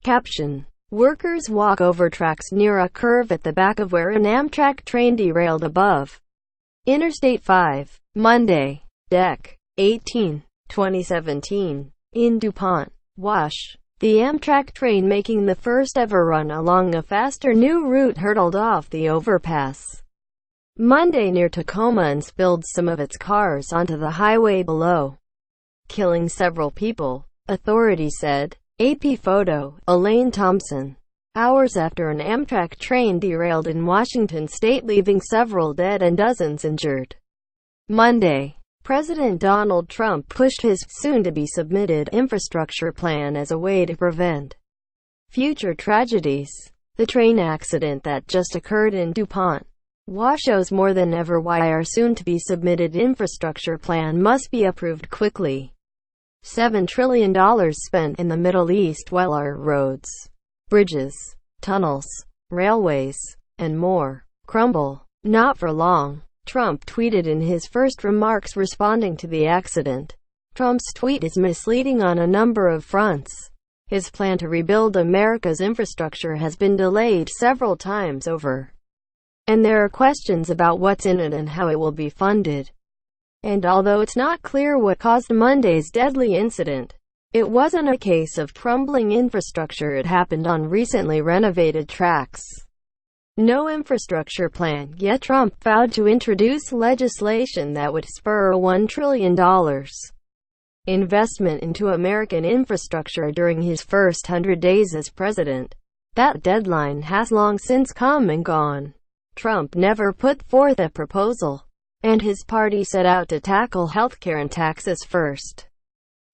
Caption: Workers walk over tracks near a curve at the back of where an Amtrak train derailed above Interstate 5, Monday. Dec. 18, 2017. In DuPont, Wash. The Amtrak train making the first ever run along a faster new route hurtled off the overpass Monday near Tacoma and spilled some of its cars onto the highway below, killing several people, authorities said. AP photo, Elaine Thompson. Hours after an Amtrak train derailed in Washington state, leaving several dead and dozens injured. Monday, President Donald Trump pushed his soon-to-be-submitted infrastructure plan as a way to prevent future tragedies. The train accident that just occurred in DuPont, Wash shows more than ever why our soon-to-be-submitted infrastructure plan must be approved quickly. $7 trillion spent in the Middle East while our roads, bridges, tunnels, railways, and more crumble. Not for long, Trump tweeted in his first remarks responding to the accident. Trump's tweet is misleading on a number of fronts. His plan to rebuild America's infrastructure has been delayed several times over, and there are questions about what's in it and how it will be funded. And although it's not clear what caused Monday's deadly incident, it wasn't a case of crumbling infrastructure. It happened on recently renovated tracks. No infrastructure plan, yet Trump vowed to introduce legislation that would spur a $1 trillion investment into American infrastructure during his first 100 days as president. That deadline has long since come and gone. Trump never put forth a proposal, and his party set out to tackle healthcare and taxes first,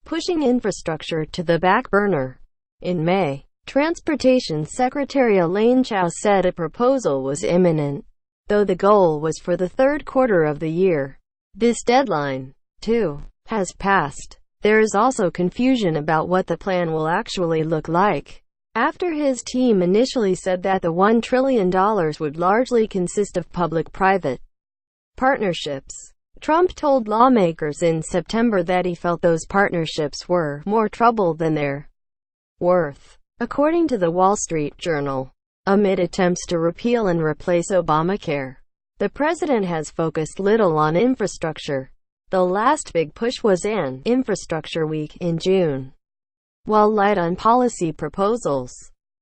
pushing infrastructure to the back burner. In May, Transportation Secretary Elaine Thompson said a proposal was imminent, though the goal was for the third quarter of the year. This deadline, too, has passed. There is also confusion about what the plan will actually look like. After his team initially said that the $1 trillion would largely consist of public-private partnerships, Trump told lawmakers in September that he felt those partnerships were more trouble than they're worth. According to the Wall Street Journal, amid attempts to repeal and replace Obamacare, the president has focused little on infrastructure. The last big push was an Infrastructure Week in June. While light on policy proposals,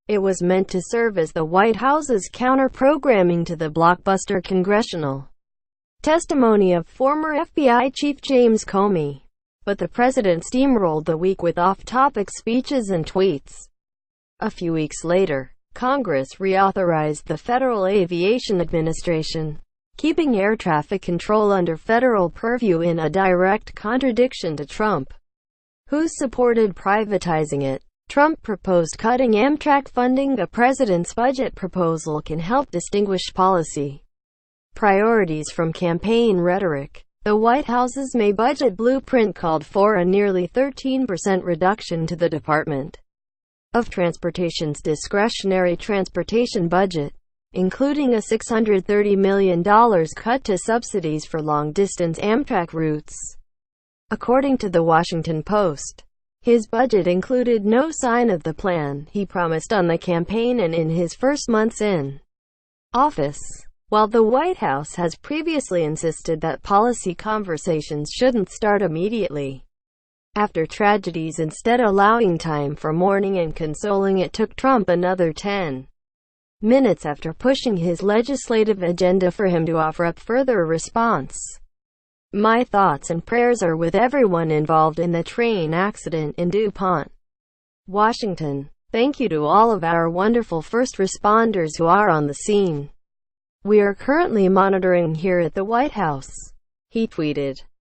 it was meant to serve as the White House's counter-programming to the blockbuster congressional testimony of former FBI Chief James Comey. But the president steamrolled the week with off-topic speeches and tweets. A few weeks later, Congress reauthorized the Federal Aviation Administration, keeping air traffic control under federal purview, in a direct contradiction to Trump, who supported privatizing it. Trump proposed cutting Amtrak funding. A president's budget proposal can help distinguish policy priorities from campaign rhetoric. The White House's May budget blueprint called for a nearly 13% reduction to the Department of Transportation's discretionary transportation budget, including a $630 million cut to subsidies for long-distance Amtrak routes. According to the Washington Post, his budget included no sign of the plan he promised on the campaign and in his first months in office. While the White House has previously insisted that policy conversations shouldn't start immediately after tragedies, instead allowing time for mourning and consoling, it took Trump another 10 minutes after pushing his legislative agenda for him to offer up further response. My thoughts and prayers are with everyone involved in the train accident in DuPont, Washington. Thank you to all of our wonderful first responders who are on the scene. We are currently monitoring here at the White House, he tweeted.